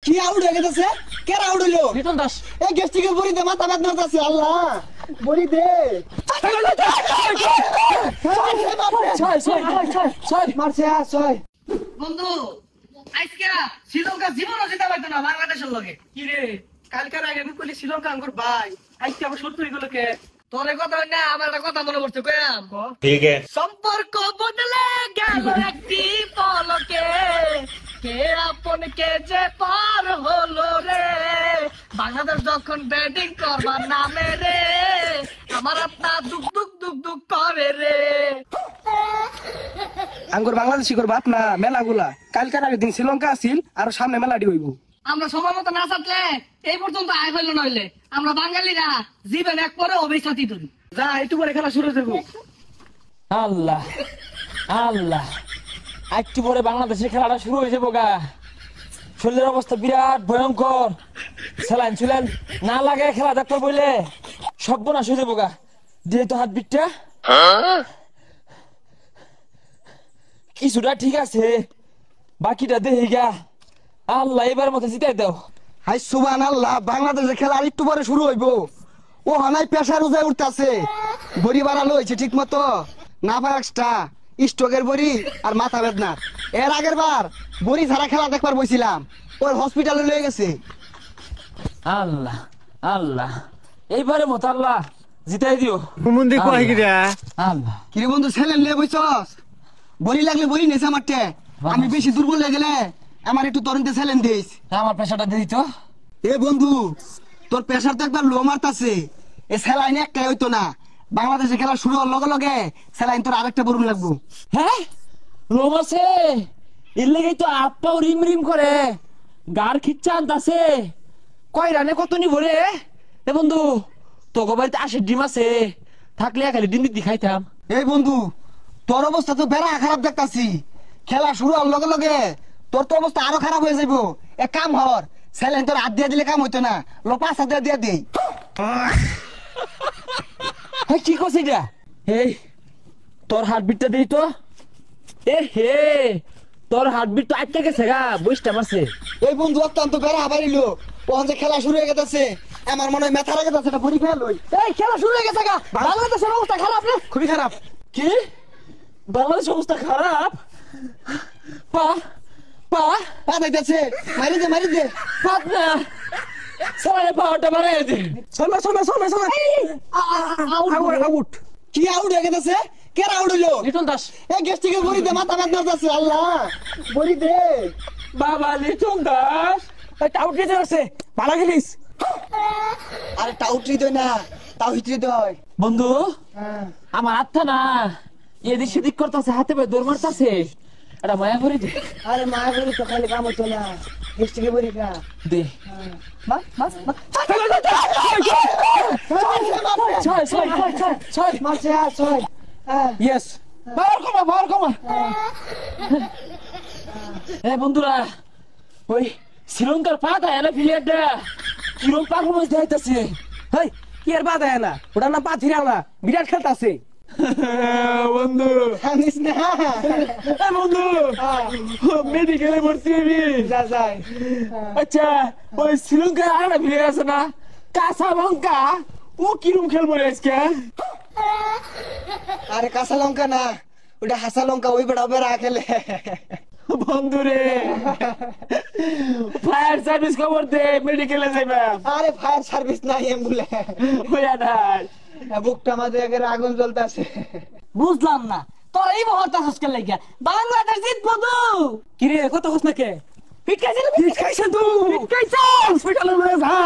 কি আউট হয়ে গেছে? কে আউট হলো? লিটন দাস। এই গেস্টিকে বড়ি দে, মাথা ব্যথা করতেছে। আল্লাহ বড়ি দে। মারছে ছয়। বন্ধু আজকে শ্রীলঙ্কা জীবনও জিতা পাইতো না বাংলাদেশের লগে। কি রে কালকার আগে আমি কইলি শ্রীলঙ্কা আঙ্গুর ভাই, আজকে আবার শত্রু হইলো কে? তোরে কথা হয় না, আমার একটা কথা মনে পড়ছে, কইরাম ঠিক আছে। সম্পর্ক বদলে গেল একটি পলকে, কে আপন কে যে পার হলো রে। বাংলাদেশ যখন ব্যাটিং করবার নামে রে, আমার আপনার দুক দুক দুক দুক করে রে। আঙ্গুর বাংলাদেশি করবো আপনা মেলাগুলা। কালকার আগের দিন শ্রীলঙ্কা আসিল, আর সামনে মেলাটি হইব। আমরা সময় মতো না থাকলে এই পর্যন্ত আয় হইল নইলে আমরা বাঙালিরা জীবন এক পরে অভিশাতি ধরি। যা একটু পরে খেলা শুরু দেবো। আল্লাহ আল্লাহ, একটু পরে বাংলাদেশের খেলাটা শুরু হয়ে যাবো গা। শরীরের অবস্থা বিরাট ভয়ঙ্কর। স্যালাইন ছুলেন না লাগে খেলা দেখতে বইলে সর্বনাশ হয়ে যাবো গা। দিয়ে তো হাত বিটটা কিছুটা ঠিক আছে, বাকিটা দেখি গা। আল্লাহ এবার মতো জিতাই দাও। হাই সুবহানাল্লাহ, বাংলাদেশের খেলা আর একটু পরে শুরু হইব। ও হানাই প্রেসার উঠে উঠতেছে, বড়ি বাড়ালো হয়েছে ঠিক মতো না। পাঁচটা স্ট্রোকের বড়ি আর মাথা বেদনা। এর আগের বার বড়ি ছাড়া খেলা দেখবার বইছিলাম, ওর হসপিটালে লয়ে গেছে। আল্লাহ আল্লাহ, এইবারে মতো আল্লাহ জিতাই দিও। আল্লাহ কিরে বন্ধু ছেলে লিয়ে বইছস? বড়ি লাগলে বড়ি নেছে আমারটে। আমি বেশি দুর্বল হয়ে গেলে আমার একটু তরুণতে ছেলেন দিস। আমার পেশাটা দিই তো। এ বন্ধু তোর প্রেসার তো একবার লো মারতাছে। এ স্যালাইন একটাই হইতো না, বাংলাদেশে খেলা শুরু হওয়ার লগে লগে স্যালাইন তোর আরেকটা বরুণ লাগবো। হ্যাঁ রোম আছে, এর লেগেই তো আপ্পাও রিম রিম করে, গাড় খিচ্ছা আনতাছে। কয় রানে কত নিব রে? এ বন্ধু তোকে বাড়িতে 80 ডিম আছে, থাকলে খালি ডিম দি খাইতাম। এই বন্ধু তোর অবস্থা তো বেড়া খারাপ দেখতাছি। খেলা শুরু হওয়ার লগে লগে তোর তো অবস্থা আরো খারাপ হয়ে যাইবো। এক কাম হর, স্যালাইন তোর হাত দিয়ে দিলে কাম হইতো না, লো 5,000 দিয়ে দেই। হ্যাঁ কি করছিস এটা? এই তোর হার্টবিটটা দিই তো। এ হে তোর হার্টবিট তো আটকে গেছে গা, বুঝতে পারছে। এই বন্ধু অত্যন্ত বেড়া হাবাইলো, ওখান যে খেলা শুরু হয়ে গেছে। আমার মনে হয় মেথা রেখে যাচ্ছে, এটা বড়ি খেলা লই। এই খেলা শুরু হয়ে গেছে গা, বাংলাদেশের অবস্থা খারাপ রে, খুবই খারাপ। কি বাংলাদেশ অবস্থা খারাপ? পা পা পা দিতেছে, মারি দে মারি দে। পাত না, সবাই পাওয়ারটা বাড়াই দে। শোনা শোনা শোনা শোনা। আউট। কি আউট হয়ে গেছে? কে আউট হলো? লিটন দাস। এই গেস্টিকে বড়ি দে, মাথা ব্যথা করতেছে। আল্লাহ বড়ি দে। বাবা লিটন দাস আউট দিতে পারছে, ভালো গেলিস। আরে টাউটরি দই না, তাও হিটরি দই। বন্ধু আমার হাতটা না এদিক সেদিক করতেছে, হাতে পায়ে দৌড় মারতেছে। এটা মায়া করে দে। আরে মায়া বড়ি তো খালি কাম হতো না, গেস্টিকে বড়ি খা দে। বাস বাস বাস। ছয় ছয় ছয় ছয়। মারছে আর ছয়। ইয়েস, পাওয়ার কমা পাওয়ার কমা। এ বন্ধুরা ওই শ্রীলঙ্কার পা দেয় না প্লেয়ারটা, কিরম পারফরমেন্স দেখাইতেছে। হেই কি আর বাদ হয় না, ওটা না পা ছিড়াও না, বিরাট খেলতাছে। বন্ধু জানিস না? বন্ধু মেডিকেলে ভর্তি হবি? যা যাই। আচ্ছা ওই শ্রীলঙ্কার আর একটা প্লেয়ার আছে না কাসাবঙ্কা, ও কিরম খেলবো রে আজকে? আরে কাঁচা লঙ্কা না, ওটা হাসা লঙ্কা, ওই বেড়া বেড়া খেলে। বন্ধু রে ফায়ার সার্ভিস খবর দে, মেডিকেলে যাইবা। আরে ফায়ার সার্ভিস নাই অ্যাম্বুলেন্স হইয়া নাই, বুকটা আমাদের একের আগুন জ্বলতেছে। বুঝলাম না তোর এই মহত্তা হসকে লাগিয়া বাংলাদেশ জিতবো তো। কি রে কত হস নাকে? পিট খাইছে খাইছে তুই? পিট খাইছে হসপিটালে যা।